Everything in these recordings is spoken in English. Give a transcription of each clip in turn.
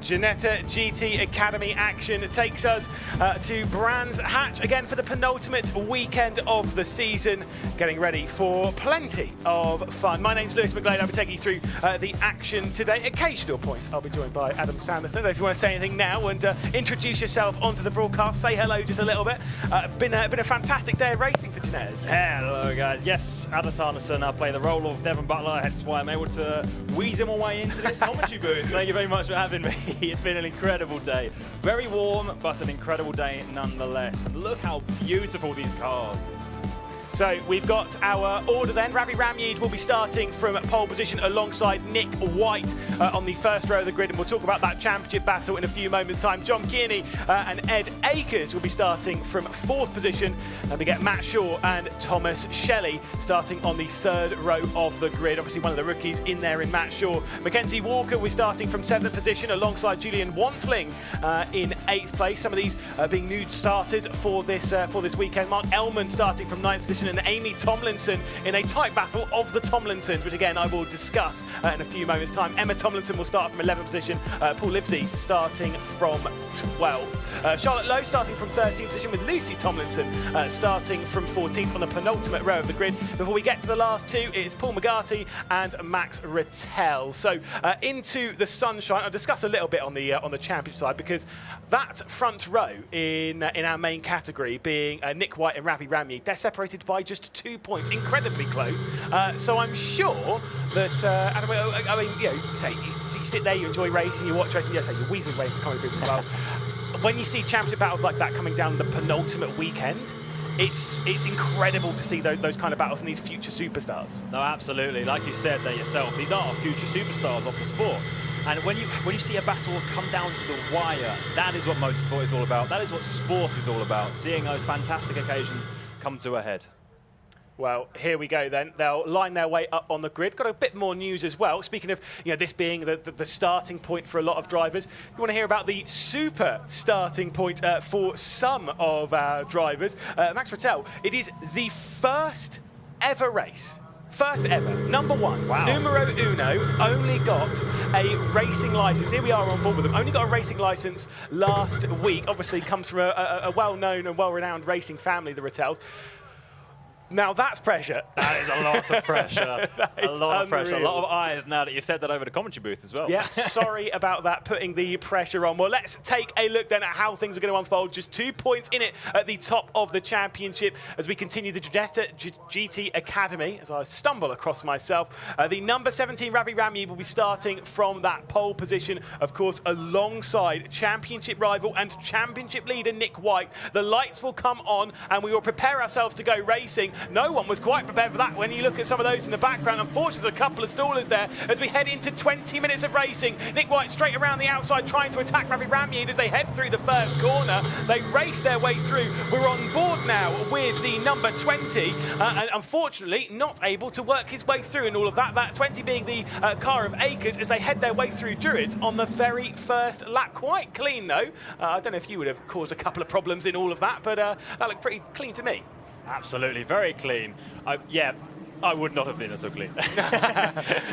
Ginetta GT Academy action takes us to Brands Hatch again for the penultimate weekend of the season, getting ready for plenty of fun. My name's Lewis McGlade. I'll be taking you through the action today. Occasional points, I'll be joined by Adam Sanderson. If you want to say anything now and introduce yourself onto the broadcast, say hello just a little bit. Been a fantastic day of racing for Ginetta's. Hello guys, yes, Adam Sanderson. I play the role of Devon Butler, hence why I'm able to weasel my way into this commentary booth. Thank you very much for having me. It's been an incredible day. Very warm, but an incredible day nonetheless. And look how beautiful these cars. So we've got our order then. Ravi Ramyeed will be starting from pole position alongside Nick White on the first row of the grid, and we'll talk about that championship battle in a few moments' time. John Kearney and Ed Akers will be starting from fourth position, and we get Matt Shaw and Thomas Shelley starting on the third row of the grid. Obviously one of the rookies in there in Matt Shaw. Mackenzie Walker will be starting from seventh position alongside Julian Wantling in eighth place. Some of these being new starters for this weekend. Mark Ellman starting from ninth position, and Amy Tomlinson in a tight battle of the Tomlinsons, which again I will discuss in a few moments' time. Emma Tomlinson will start from 11th position, Paul Livesey starting from 12th. Charlotte Lowe starting from 13th position, with Lucy Tomlinson starting from 14th on the penultimate row of the grid. Before we get to the last two, it's Paul McGarty and Max Rattel. So into the sunshine. I'll discuss a little bit on the championship side, because that front row in our main category being Nick White and Ravi Ramyeed, they're separated by just 2 points, incredibly close. So I'm sure that, Adam, I mean, you know, say you sit there, you enjoy racing, you watch racing, yes, you're weaseling way into comedy booth as well. When you see championship battles like that coming down the penultimate weekend, it's incredible to see those kind of battles and these future superstars. No, absolutely. Like you said there yourself, these are future superstars of the sport. And when you see a battle come down to the wire, that is what motorsport is all about. That is what sport is all about, seeing those fantastic occasions come to a head. Well, here we go then. They'll line their way up on the grid. Got a bit more news as well. Speaking of, you know, this being the starting point for a lot of drivers, you want to hear about the super starting point for some of our drivers. Max Rattel, it is the first ever race. First ever, number one, wow. Numero uno, only got a racing license. Here we are on board with them. Only got a racing license last week. Obviously comes from a well-known and well-renowned racing family, the Rattels. Now that's pressure. That is a lot of pressure. A lot of pressure. A unreal. lot of eyes now that you've said that over the commentary booth as well. Yeah, sorry about that, putting the pressure on. Well, let's take a look then at how things are going to unfold. Just 2 points in it at the top of the championship as we continue the Ginetta GT Academy, as I stumble across myself. The number 17, Ravi Ramyeed, will be starting from that pole position, of course, alongside championship rival and championship leader Nick White. The lights will come on and we will prepare ourselves to go racing. No one was quite prepared for that when you look at some of those in the background. Unfortunately, there's a couple of stallers there as we head into 20 minutes of racing. Nick White straight around the outside trying to attack Ravi Ramyeed as they head through the first corner. They race their way through. We're on board now with the number 20 and unfortunately not able to work his way through in all of that. That 20 being the car of Akers as they head their way through Druids on the very first lap. Quite clean though. I don't know if you would have caused a couple of problems in all of that, but that looked pretty clean to me. Absolutely, very clean. Yeah, I would not have been so clean.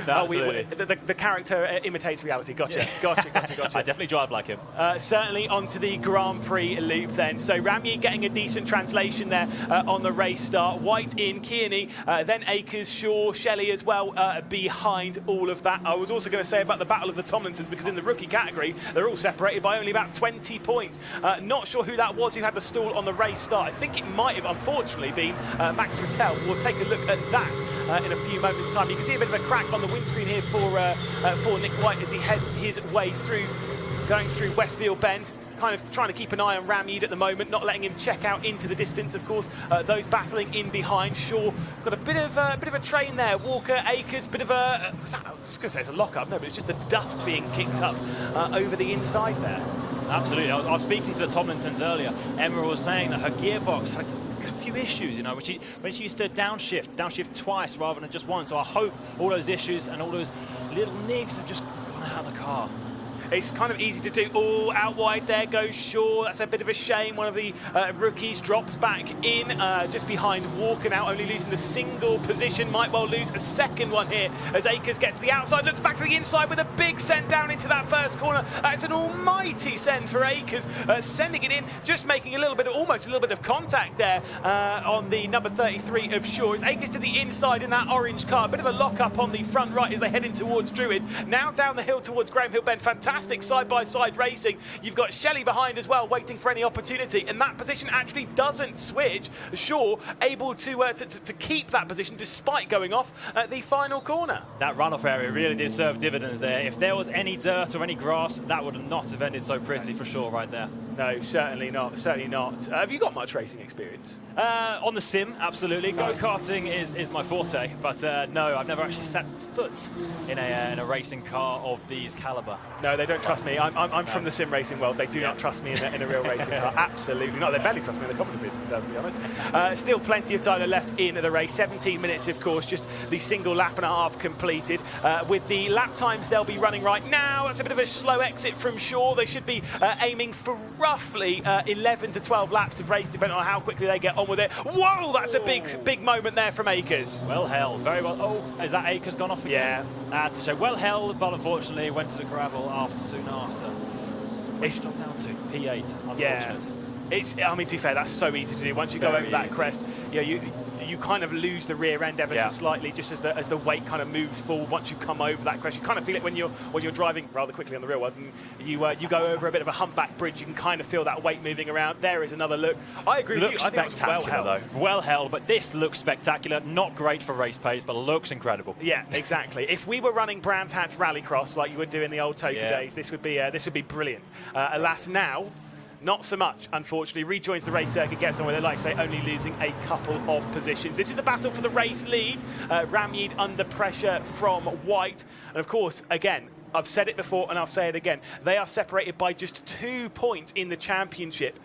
No, the character imitates reality. Gotcha, gotcha. I definitely drive like him. Certainly onto the Grand Prix loop then. So Ramyeed getting a decent translation there on the race start. White in, Kearney, then Akers, Shaw, Shelley as well behind all of that. I was also going to say about the battle of the Tomlinsons, because in the rookie category, they're all separated by only about 20 points. Not sure who that was who had the stall on the race start. I think it might have unfortunately been Max Rattel. We'll take a look at that in a few moments' time. You can see a bit of a crack on the windscreen here for Nick White as he heads his way through, going through Westfield Bend. Kind of trying to keep an eye on Ramyeed at the moment, not letting him check out into the distance. Of course, those battling in behind. Shaw got a bit of a train there. Walker, Akers, bit of a. I was going to say it's a lock-up, no, but it's just the dust being kicked up over the inside there. Absolutely. I was speaking to the Tomlinsons earlier. Emma was saying that her gearbox had a few issues, you know, when she used to downshift twice rather than just once. So I hope all those issues and all those little nigs have just gone out of the car. It's kind of easy to do. Oh, out wide there goes Shaw. That's a bit of a shame. One of the rookies drops back in just behind Walker now, only losing the single position. Might well lose a second one here as Akers gets to the outside, looks back to the inside with a big send down into that first corner. That's an almighty send for Akers, sending it in, just making almost a little bit of contact there on the number 33 of Shaw. As Akers to the inside in that orange car, a bit of a lock up on the front right as they head in towards Druids. Now down the hill towards Graham Hill Bend. Fantastic side-by-side racing. You've got Shelley behind as well, waiting for any opportunity, and that position actually doesn't switch. Shaw able to keep that position despite going off at the final corner. That runoff area really did serve dividends there. If there was any dirt or any grass, that would not have ended so pretty for Shaw right there. No, certainly not. Certainly not. Have you got much racing experience? On the sim, absolutely. Nice. Go-karting is my forte, but no, I've never actually set foot in a racing car of these caliber. No, they don't trust me. I'm from the sim racing world. They do not trust me in a real racing car. Absolutely not. They barely trust me in the comedy bits, to be honest. Still plenty of time left in the race. 17 minutes, of course, just the single lap and a half completed. With the lap times they'll be running right now, that's a bit of a slow exit from Shaw. They should be aiming for roughly 11 to 12 laps of race, depending on how quickly they get on with it. Whoa, that's a big moment there from Akers. Well held, very well. Oh, is that Akers gone off again? Yeah. To show well held, but unfortunately went to the gravel soon after. It's dropped down to P8, unfortunate. Yeah. I mean, to be fair, that's so easy to do. Once you go over that crest, you kind of lose the rear end ever so slightly, just as the weight kind of moves forward. Once you come over that crest, you kind of feel it when you're driving rather quickly on the real ones, and you go over a bit of a humpback bridge. You can kind of feel that weight moving around. There is another look. I agree with you. Looks spectacular though. Well held, but this looks spectacular. Not great for race pace, but looks incredible. Yeah, exactly. If we were running Brands Hatch Rallycross like you would do in the old Toka days, this would be brilliant. Alas, now, not so much, unfortunately. Rejoins the race circuit, gets on with it, like I say, only losing a couple of positions. This is the battle for the race lead. Ramyid under pressure from White. And of course, again, I've said it before and I'll say it again, they are separated by just 2 points in the championship.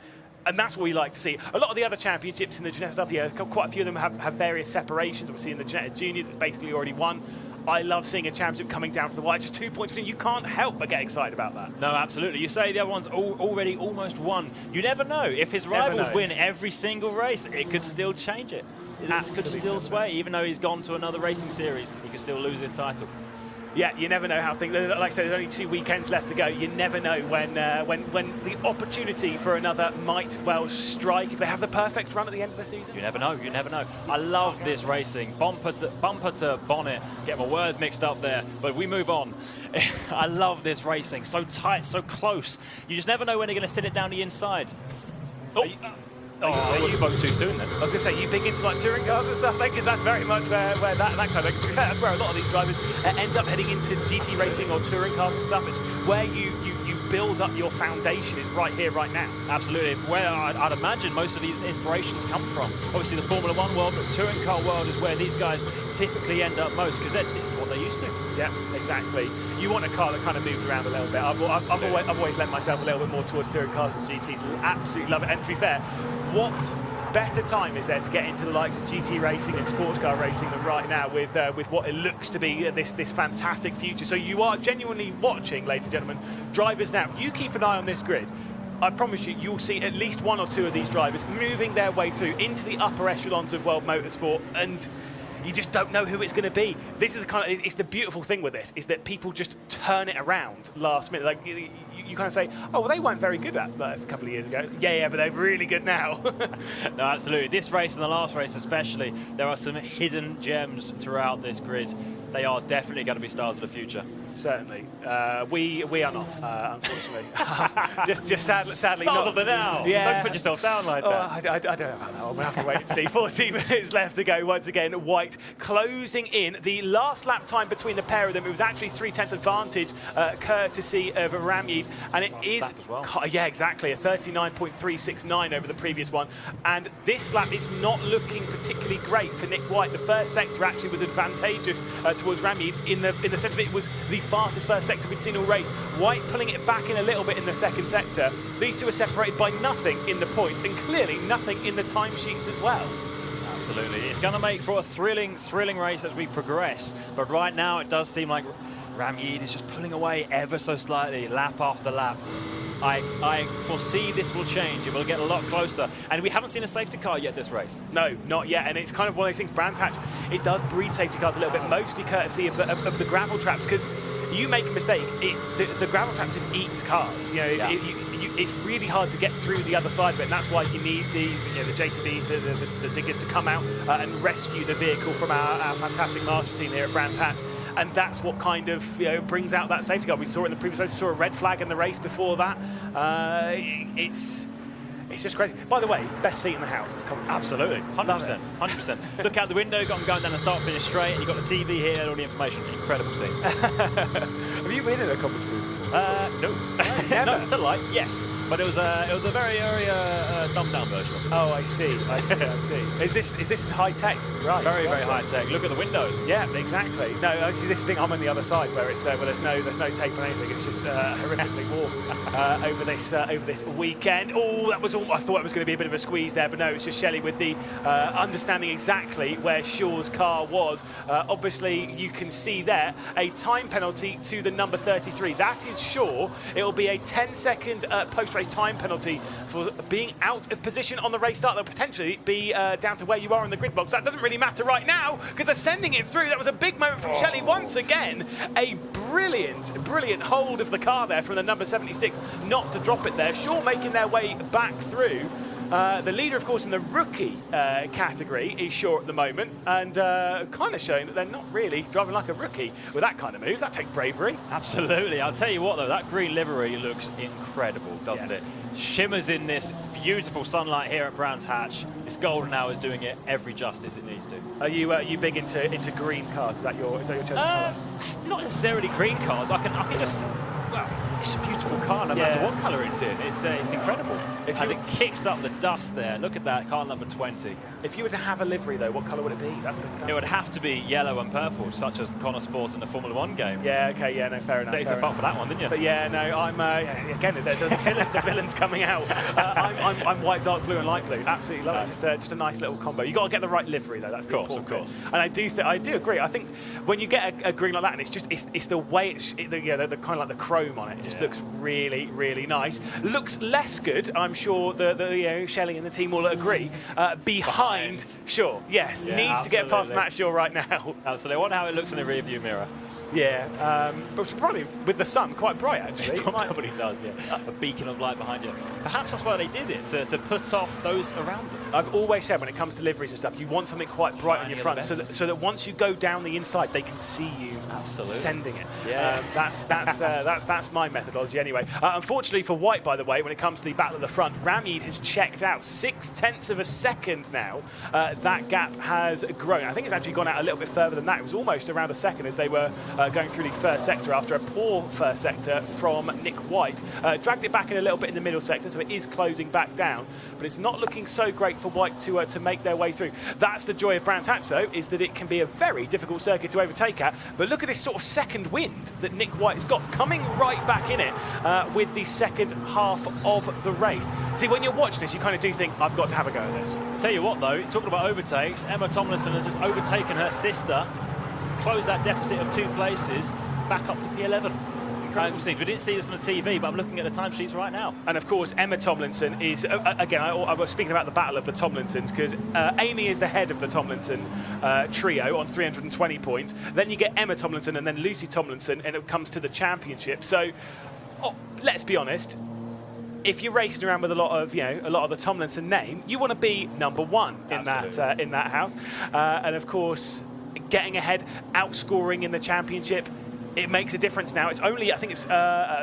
And that's what we like to see. A lot of the other championships in the Ginetta stuff, quite a few of them have various separations. Obviously in the Ginetta Juniors, it's basically already won. I love seeing a championship coming down to the wire. Just 2 points between. You can't help but get excited about that. No, absolutely. You say the other one's already almost won. You never know. If his rivals win every single race, it could still change it. This could still sway. Even though he's gone to another racing series, he could still lose his title. Yeah, you never know how things. Like I said, there's only 2 weekends left to go. You never know when the opportunity for another might well strike. If they have the perfect run at the end of the season. You never know. You never know. I love this racing. Bumper to bonnet. Get my words mixed up there, but we move on. I love this racing. So tight, so close. You just never know when they're going to sit it down the inside. Oh, you spoke too soon then. I was going to say, you big into like touring cars and stuff then, because that's very much where that kind of, to be fair, that's where a lot of these drivers end up heading into GT racing or touring cars and stuff. It's where you build up your foundation is right here, right now. Absolutely. Where I'd imagine most of these inspirations come from. Obviously the Formula 1 world, but touring car world is where these guys typically end up most, because this is what they're used to. Yeah, exactly. You want a car that kind of moves around a little bit. I've always lent myself a little bit more towards touring cars and GTs. Absolutely love it. And to be fair, what better time is there to get into the likes of GT racing and sports car racing than right now with what it looks to be this fantastic future. So you are genuinely watching, ladies and gentlemen, drivers now. You keep an eye on this grid. I promise you'll see at least 1 or 2 of these drivers moving their way through into the upper echelons of world motorsport, and you just don't know who it's going to be. This is it's the beautiful thing with this, is that people just turn it around last minute. Like you kind of say, oh, well, they weren't very good at that a couple of years ago. Yeah, but they're really good now. No, absolutely. This race and the last race especially, there are some hidden gems throughout this grid. They are definitely going to be stars of the future. Certainly. We are not, unfortunately. just sadly stars not. of the now. Yeah. Don't put yourself down like that. I don't know about that one. We'll have to wait and see. 14 minutes left to go. Once again, White closing in. The last lap time between the pair of them, it was actually 3/10 advantage, courtesy of Ramyid. And it is, well. Yeah, exactly, a 39.369 over the previous one. And this lap is not looking particularly great for Nick White. The first sector actually was advantageous towards Ramyid in the sense of it was the fastest first sector we'd seen all race. White pulling it back in a little bit in the second sector. These two are separated by nothing in the points and clearly nothing in the timesheets as well. Absolutely. It's going to make for a thrilling race as we progress. But right now it does seem like Ramyeed is just pulling away ever so slightly, lap after lap. I foresee this will change. It will get a lot closer. And we haven't seen a safety car yet this race. No, not yet. And it's kind of one of those things, Brands Hatch, it does breed safety cars a little bit, mostly courtesy of the gravel traps, because you make a mistake, the gravel trap just eats cars. You know, Yeah. it's really hard to get through the other side of it, and that's why you need the JCBs, the diggers, to come out and rescue the vehicle from our fantastic marshal team here at Brands Hatch. And that's what kind of brings out that safety car. We saw it in the previous race. We saw a red flag in the race before that. It's just crazy. By the way, best seat in the house. Absolutely, 100%. 100%. Look out the window, got them going down the start finish straight, and you've got the TV here and all the information. Incredible scenes. Have you been in a commentary before? No. No, it's a lie. Yes, but it was a very dumbed down version of it. Oh, I see. Is this high tech? Right. Very high tech. Look at the windows. Yeah, exactly. No, I see this thing. I'm on the other side where it's where there's no tape or anything. It's just horrifically warm over this weekend. Oh, that was all. I thought it was going to be a bit of a squeeze there, but no, it's just Shelley with the understanding exactly where Shaw's car was. Obviously, you can see there a time penalty to the number 33. That is Shaw. It will be a 10-second post-race time penalty for being out of position on the race start. That'll potentially be down to where you are in the grid box. That doesn't really matter right now because they're sending it through. That was a big moment from Shelley once again. A brilliant hold of the car there from the number 76, not to drop it there. Shaw making their way back through. The leader, of course, in the rookie category is Shaw at the moment, and kind of showing that they're not really driving like a rookie with that kind of move. That takes bravery. Absolutely. I'll tell you what, though, that green livery looks incredible, doesn't it? Shimmers in this beautiful sunlight here at Brands Hatch. This golden hour is doing it every justice it needs to. Are you big into green cars? Is that your chosen colour? Not necessarily green cars. I can just. Well, it's a beautiful car, no matter what colour it's in. It's incredible. As it kicks up the dust there. Look at that, car number 20. If you were to have a livery, though, what colour would it be? It would have to be yellow and purple, such as Connor Sport in the Formula 1 game. Yeah, okay, yeah, no, fair enough. Set yourself up for that one, didn't you? But yeah, no, I'm, again, the villain's coming out. I'm white, dark blue and light blue. Absolutely love it. Just a nice little combo. You've got to get the right livery, though. That's the important thing. Of course. And I do agree. I think when you get a green like that, and it's the way the kind of like the chrome on it. It just looks really, really nice. Looks less good, I'm sure the Shelley and the team will agree, behind Shaw. Yes, needs to get past Matt Shaw right now. Absolutely. I wonder how it looks in the rear-view mirror. Yeah, but probably with the sun quite bright, actually. It probably does, yeah. A beacon of light behind you. Perhaps that's why they did it, to put off those around them. I've always said when it comes to liveries and stuff, you want something quite bright on your front so that once you go down the inside, they can see you sending it. Yeah. That's my methodology anyway. Unfortunately for White, by the way, when it comes to the battle at the front, Ramyeed has checked out 0.6 of a second now. That gap has grown. I think it's actually gone out a little bit further than that. It was almost around a second as they were going through the first sector after a poor first sector from Nick White. Dragged it back in a little bit in the middle sector, so it is closing back down, but it's not looking so great for White to make their way through. That's the joy of Brands Hatch, though, is that it can be a very difficult circuit to overtake at, but look at this sort of second wind that Nick White has got coming right back in it with the second half of the race. See, when you're watching this, you kind of do think, I've got to have a go at this. Tell you what, though, talking about overtakes, Emma Tomlinson has just overtaken her sister, closed that deficit of 2 places, back up to P11. Incredible scenes. We didn't see this on the TV, but I'm looking at the timesheets right now. And of course, Emma Tomlinson is, again, I was speaking about the battle of the Tomlinsons, because Amy is the head of the Tomlinson trio on 320 points. Then you get Emma Tomlinson and then Lucy Tomlinson, and it comes to the championship. So, let's be honest, if you're racing around with a lot of the Tomlinson name, you want to be number 1 in that house. And of course, getting ahead, outscoring in the championship, it makes a difference now. It's only, I think it's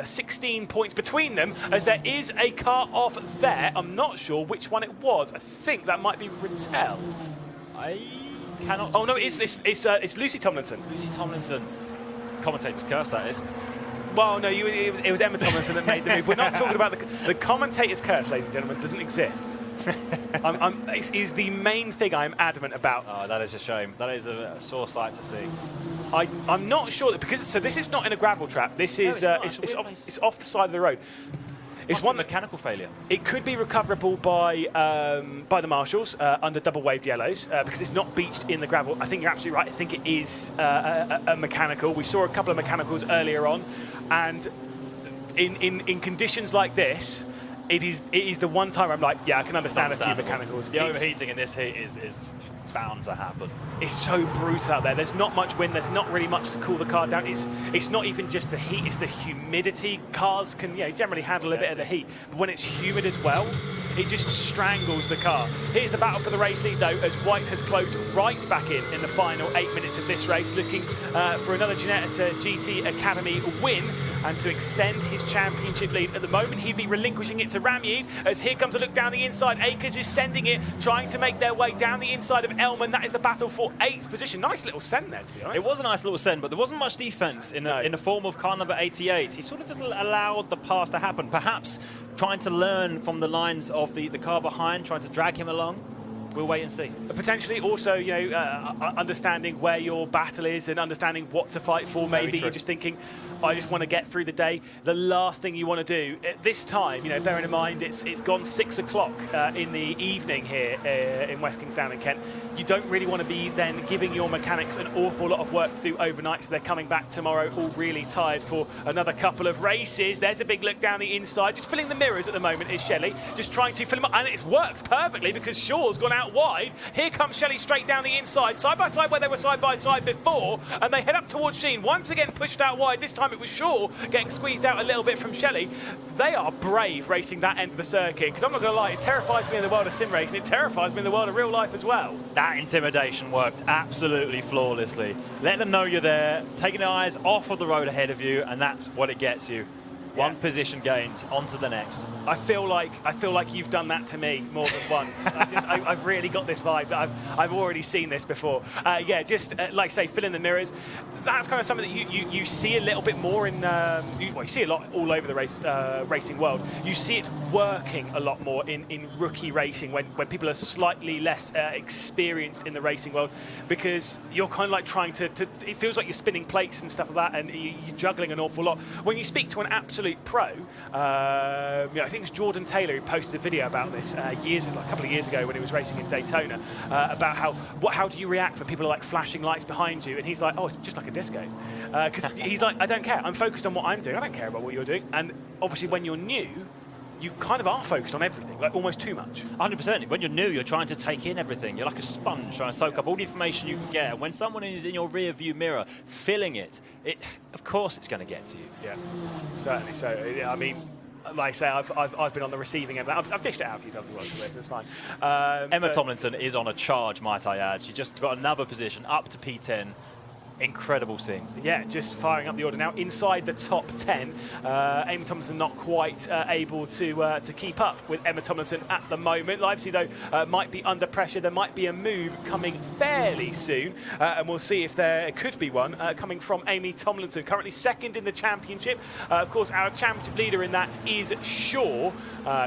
16 points between them, as there is a car off there. I'm not sure which one it was. I think that might be Rittel. I cannot Oh, no, it's Lucy Tomlinson. Lucy Tomlinson. Commentator's curse, that is. Well, no, it was Emma Tomlinson that made the move. We're not talking about the commentator's curse, ladies and gentlemen, doesn't exist. It is the main thing I'm adamant about. Oh, that is a shame. That is a sore sight to see. I'm not sure that, because this is not in a gravel trap. This is it's off the side of the road. It's one mechanical failure. It could be recoverable by the marshals under double waved yellows because it's not beached in the gravel. I think you're absolutely right. I think it is a mechanical. We saw a couple of mechanicals earlier on, and in conditions like this, it is the one time I'm like, yeah, I can understand a few mechanicals. The overheating in this heat is bound to happen. It's so brutal out there. There's not much wind. There's not really much to cool the car down. It's not even just the heat. It's the humidity. Cars can generally handle a bit of the heat, but when it's humid as well, it just strangles the car. Here's the battle for the race lead, though, as White has closed right back in the final 8 minutes of this race, looking for another Ginetta GT Academy win and to extend his championship lead. At the moment, he'd be relinquishing it to Ramyid, as here comes a look down the inside. Akers is sending it, trying to make their way down the inside of Elman. That is the battle for 8th position. Nice little send there, to be honest. It was a nice little send, but there wasn't much defense in the form of car number 88. He sort of just allowed the pass to happen, perhaps trying to learn from the lines of the car behind, trying to drag him along. We'll wait and see. Potentially also, understanding where your battle is and understanding what to fight for. Maybe you're just thinking, I just want to get through the day. The last thing you want to do at this time, bearing in mind it's gone 6 o'clock in the evening here in West Kingsdown in Kent. You don't really want to be then giving your mechanics an awful lot of work to do overnight, so they're coming back tomorrow all really tired for another couple of races. There's a big look down the inside. Just filling the mirrors at the moment is Shelley. Just trying to fill them up, and it's worked perfectly because Shaw's gone out wide. Here comes Shelley straight down the inside, side by side where they were side by side before, and they head up towards Jean. Once again pushed out wide. This time it was Shaw getting squeezed out a little bit from Shelley. They are brave racing that end of the circuit, because I'm not going to lie, it terrifies me in the world of sim racing. It terrifies me in the world of real life as well. That intimidation worked absolutely flawlessly. Let them know you're there, taking the eyes off of the road ahead of you, and that's what it gets you. One position gained, on to the next. I feel like you've done that to me more than once. I've really got this vibe that I've already seen this before. Like I say, fill in the mirrors. That's kind of something that you see a little bit more in. You see a lot all over the racing world. You see it working a lot more in rookie racing when people are slightly less experienced in the racing world, because you're kind of like trying to. It feels like you're spinning plates and stuff like that, and you're juggling an awful lot. When you speak to an absolute pro, I think it was Jordan Taylor who posted a video about this a couple of years ago when he was racing in Daytona, about how do you react when people are like flashing lights behind you, and he's like, oh, it's just like a disco, because he's like, I don't care, I'm focused on what I'm doing, I don't care about what you're doing. And obviously when you're new, you kind of are focused on everything, like almost too much. 100%. When you're new, you're trying to take in everything. You're like a sponge trying to soak up all the information you can get. And when someone is in your rear view mirror filling it, of course it's going to get to you. Yeah, certainly. So, I mean, like I say, I've been on the receiving end. I've dished it out a few times as well, so it's fine. Emma Tomlinson is on a charge, might I add. She just got another position up to P10. Incredible scenes. Yeah, just firing up the order now inside the top 10. Amy Tomlinson not quite able to keep up with Emma Tomlinson at the moment. Livesey, though, might be under pressure. There might be a move coming fairly soon, and we'll see if there could be one coming from Amy Tomlinson, currently second in the championship. Of course, our championship leader in that is Shaw,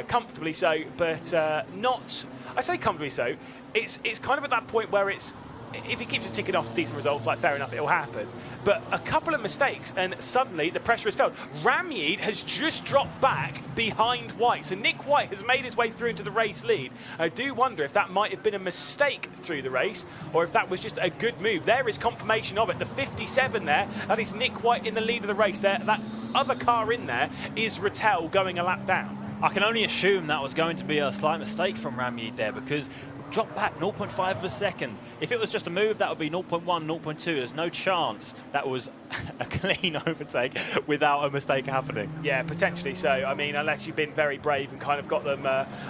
comfortably so, but not. I say comfortably so. It's kind of at that point where it's. If he keeps just ticking off decent results, like fair enough, it'll happen. But a couple of mistakes, and suddenly the pressure has felt. Ramyid has just dropped back behind White. So Nick White has made his way through into the race lead. I do wonder if that might have been a mistake through the race, or if that was just a good move. There is confirmation of it. The 57 there, that is Nick White in the lead of the race there. That other car in there is Rattel going a lap down. I can only assume that was going to be a slight mistake from Ramyid there, because drop back 0.5 of a second. If it was just a move, that would be 0.1, 0.2. There's no chance that was a clean overtake without a mistake happening. Yeah, potentially so. I mean, unless you've been very brave and kind of got them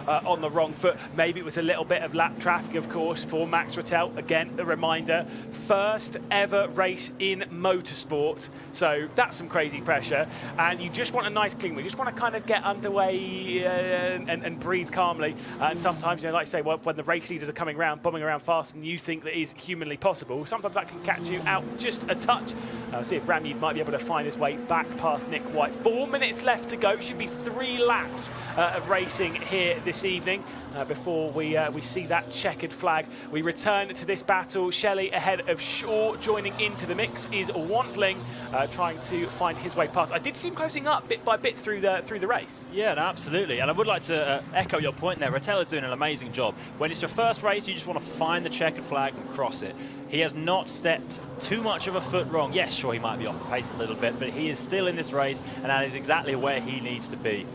on the wrong foot. Maybe it was a little bit of lap traffic, of course, for Max Rattel. Again, a reminder, first ever race in motorsport. So that's some crazy pressure. And you just want a nice clean. We just want to kind of get underway and breathe calmly. And sometimes, like I say, when the race leaders are coming around, bombing around faster than you think that is humanly possible, sometimes that can catch you out just a touch. See if Ramyid might be able to find his way back past Nick White. 4 minutes left to go. Should be 3 laps of racing here this evening before we see that checkered flag. We return to this battle. Shelley ahead of Shaw. Joining into the mix is Wantling, trying to find his way past. I did see him closing up bit by bit through the race. Yeah, no, absolutely. And I would like to echo your point there. Rattel's doing an amazing job. When it's your first race, you just want to find the checkered flag and cross it. He has not stepped too much of a foot wrong. Yes, sure, he might be off the pace a little bit, but he is still in this race, and that is exactly where he needs to be.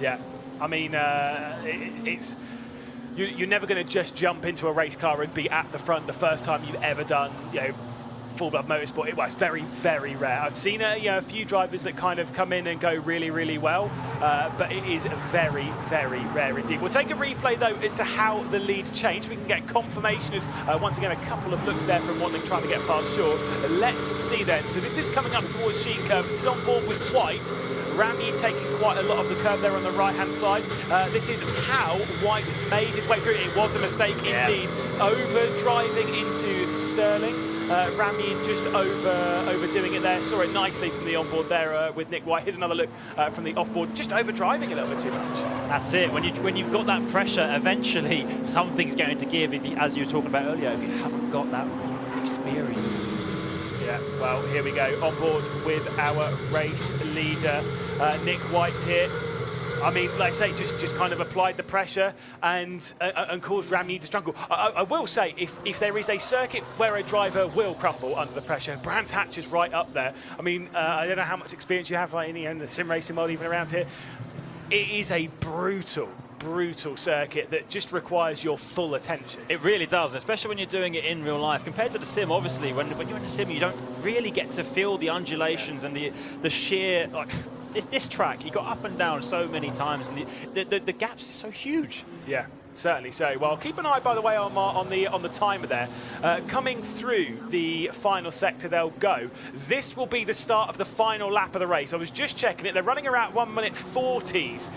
Yeah, I mean, it's... You're never going to just jump into a race car and be at the front the first time you've ever done, full-blood motorsport. It's very, very rare. I've seen a few drivers that kind of come in and go really, really well, but it is very, very rare indeed. We'll take a replay, though, as to how the lead changed. We can get confirmation as, once again, a couple of looks there from Wantling trying to get past Shaw. Let's see then. So this is coming up towards Sheet Curve. This is on board with White. Ramyid taking quite a lot of the curve there on the right-hand side. This is how White made his way through. It was a mistake indeed. Over-driving into Sterling. Ramyid just overdoing it there. Saw it nicely from the onboard there with Nick White. Here's another look from the offboard. Just over-driving a little bit too much. That's it. When you've got that pressure, eventually something's going to give, as you were talking about earlier, if you haven't got that experience. Yeah, well, here we go. On board with our race leader, Nick White here. I mean, like I say, just kind of applied the pressure and caused Ramyid to struggle. I will say, if there is a circuit where a driver will crumble under the pressure, Brands Hatch is right up there. I mean, I don't know how much experience you have in the sim racing world, even around here. It is a brutal circuit that just requires your full attention. It really does, especially when you're doing it in real life. Compared to the sim, obviously, when you're in the sim, you don't really get to feel the undulations and the sheer, like, this track, you got up and down so many times, and the gaps are so huge. Yeah. Certainly so. Well, keep an eye, by the way, on the timer there. Coming through the final sector, they'll go. This will be the start of the final lap of the race. I was just checking it. They're running around 1 minute 40s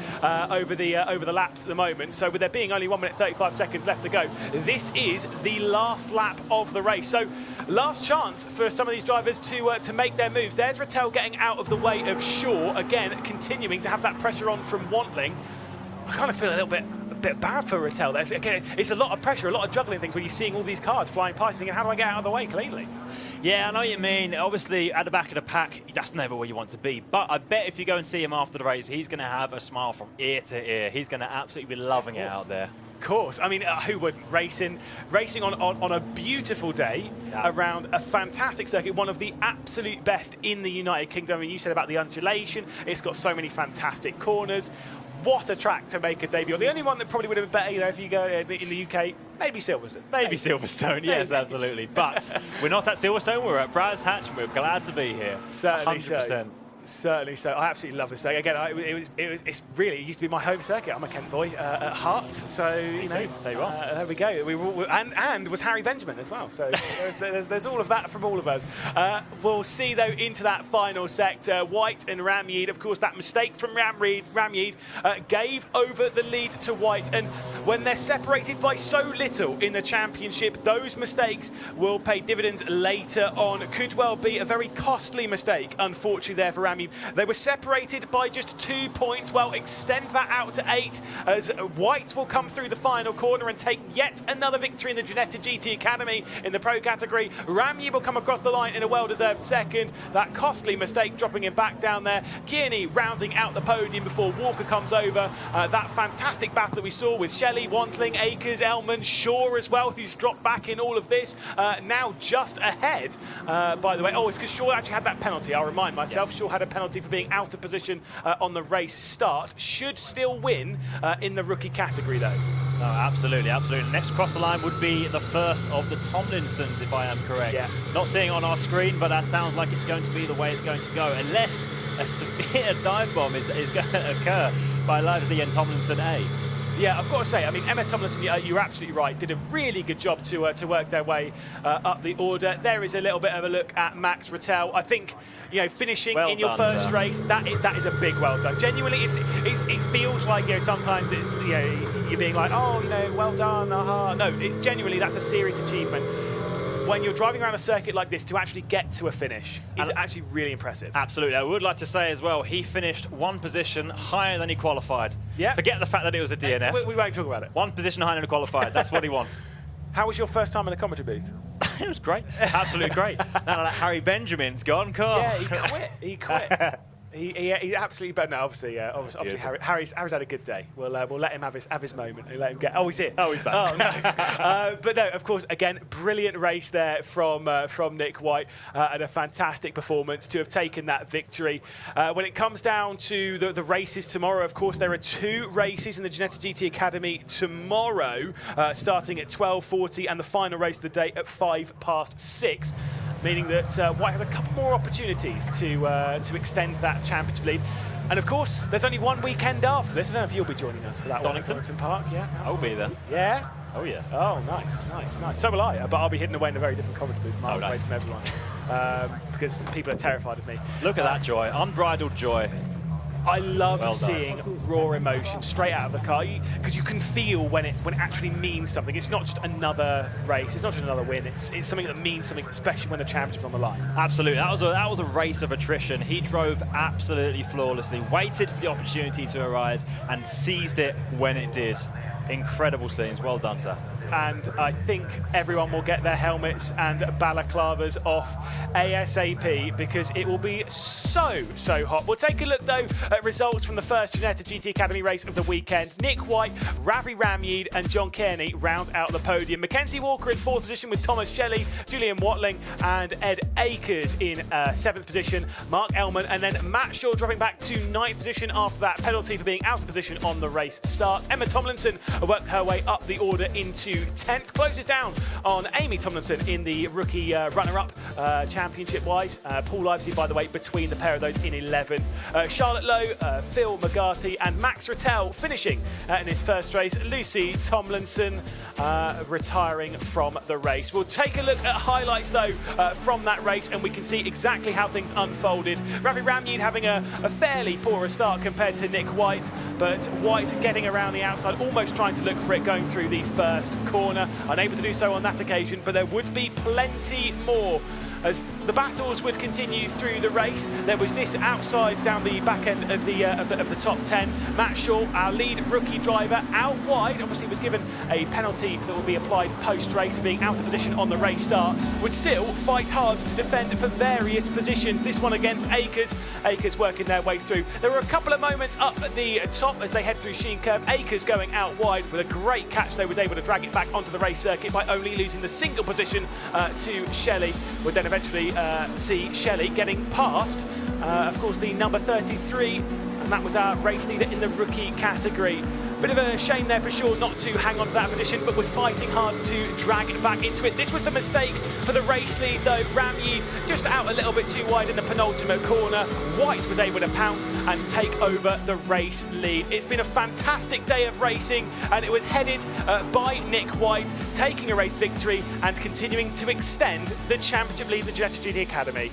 over the laps at the moment. So with there being only 1 minute 35 seconds left to go, this is the last lap of the race. So last chance for some of these drivers to make their moves. There's Rattel getting out of the way of Shaw, again continuing to have that pressure on from Wantling. I kind of feel a little bit bad for Rattel. It's a lot of pressure, a lot of juggling things when you're seeing all these cars flying past, thinking, how do I get out of the way cleanly? Yeah, I know what you mean. Obviously, at the back of the pack, that's never where you want to be. But I bet if you go and see him after the race, he's going to have a smile from ear to ear. He's going to absolutely be loving it out there. Of course. I mean, who wouldn't? Racing on a beautiful day around a fantastic circuit, one of the absolute best in the United Kingdom. I mean, you said about the undulation. It's got so many fantastic corners. What a track to make a debut on. The only one that probably would have been better, if you go in the UK, maybe Silverstone. Maybe Silverstone, yes, absolutely. But we're not at Silverstone, we're at Brands Hatch, and we're glad to be here. Certainly 100%. So. Certainly so. I absolutely love this circuit. Again, it used to be my home circuit. I'm a Kent boy at heart, so you know. There you are. There we go. And was Harry Benjamin as well. So there's all of that from all of us. We'll see though into that final sector. White and Ramyid. Of course, that mistake from Ramyid gave over the lead to White. And when they're separated by so little in the championship, those mistakes will pay dividends later on. Could well be a very costly mistake, unfortunately, there for Ramyid. They were separated by just 2 points. Well, extend that out to 8 as White will come through the final corner and take yet another victory in the Ginetta GT Academy in the pro category. Ramyid will come across the line in a well-deserved second. That costly mistake dropping him back down there. Kearney rounding out the podium before Walker comes over. That fantastic battle that we saw with Shelley, Wantling, Akers, Elman, Shaw as well, who's dropped back in all of this. Now just ahead, by the way. Oh, it's because Shaw actually had that penalty. I'll remind myself. Yes. Shaw had a penalty for being out of position on the race start. Should still win in the rookie category, though. No, absolutely. Next across the line would be the first of the Tomlinsons, if I am correct. Yeah. Not seeing it on our screen, but that sounds like it's going to be the way it's going to go, unless a severe dive bomb is going to occur by Livesley and Tomlinson A. Yeah, I've got to say, I mean, Emma Tomlinson, you're absolutely right, did a really good job to work their way up the order. There is a little bit of a look at Max Rattel. I think, you know, finishing well in your done, first sir. race, that is a big well done. Genuinely, it feels like, you know, sometimes it's, you know, you're being like, oh, you know, well done, aha. No, it's genuinely, that's a serious achievement. When you're driving around a circuit like this, to actually get to a finish is actually really impressive. Absolutely. I would like to say as well, he finished one position higher than he qualified. Yeah. Forget the fact that it was a DNF. We won't talk about it. One position higher than he qualified. That's what he wants. How was your first time in the commentary booth? It was great. Absolutely great. Now that Harry Benjamin's gone, cool. Yeah, he quit. He quit. He absolutely, but no, obviously, obviously Harry's had a good day. We'll let him have his moment. We'll let him get. Oh, he's here. Oh, he's back. Oh no, but no, of course, again, brilliant race there from Nick White and a fantastic performance to have taken that victory. When it comes down to the races tomorrow, of course, there are 2 races in the Ginetta GT Academy tomorrow, starting at 12:40, and the final race of the day at 6:05. Meaning that White has a couple more opportunities to extend that championship lead. And of course, there's only one weekend after this. I don't know if you'll be joining us for that one at Donington Park. Yeah, I'll be there. Yeah? Oh, yes. Oh, nice. So will I, but I'll be hidden away in a very different commentary booth, miles away from everyone. Because people are terrified of me. Look at that joy, unbridled joy. I love seeing raw emotion straight out of the car, because you can feel when it actually means something. It's not just another race, it's not just another win, it's something that means something, especially when the championship's on the line. Absolutely, that was a race of attrition. He drove absolutely flawlessly, waited for the opportunity to arise and seized it when it did. Incredible scenes, well done, sir. And I think everyone will get their helmets and balaclavas off ASAP, because it will be so hot. We'll take a look, though, at results from the first Ginetta GT Academy race of the weekend. Nick White, Ravi Ramyeed and John Kearney round out the podium. Mackenzie Walker in 4th position with Thomas Shelley, Julian Watling and Ed Akers in 7th position. Mark Elman and then Matt Shaw dropping back to 9th position after that penalty for being out of position on the race start. Emma Tomlinson worked her way up the order into 10th, closes down on Amy Tomlinson in the rookie runner-up championship-wise. Paul Livesey, by the way, between the pair of those in 11th. Charlotte Lowe, Phil McGarty and Max Rattel finishing in his first race. Lucy Tomlinson retiring from the race. We'll take a look at highlights, though, from that race, and we can see exactly how things unfolded. Ravi Ramyeed having a fairly poor start compared to Nick White, but White getting around the outside, almost trying to look for it, going through the first corner. Unable to do so on that occasion, but there would be plenty more as the battles would continue through the race. There was this outside down the back end of the top 10. Matt Shaw, our lead rookie driver, out wide. Obviously was given a penalty that will be applied post-race, being out of position on the race start. Would still fight hard to defend for various positions. This one against Akers. Akers working their way through. There were a couple of moments up at the top as they head through Sheen Curve. Akers going out wide with a great catch, though, was able to drag it back onto the race circuit by only losing the single position to Shelley. Would then eventually see Shelley getting past, of course, the number 33, and that was our race leader in the rookie category. Bit of a shame there for sure not to hang on to that position, but was fighting hard to drag it back into it. This was the mistake for the race lead, though. Ramyeed just out a little bit too wide in the penultimate corner. White was able to pounce and take over the race lead. It's been a fantastic day of racing, and it was headed by Nick White, taking a race victory and continuing to extend the championship lead in the Ginetta GT Academy.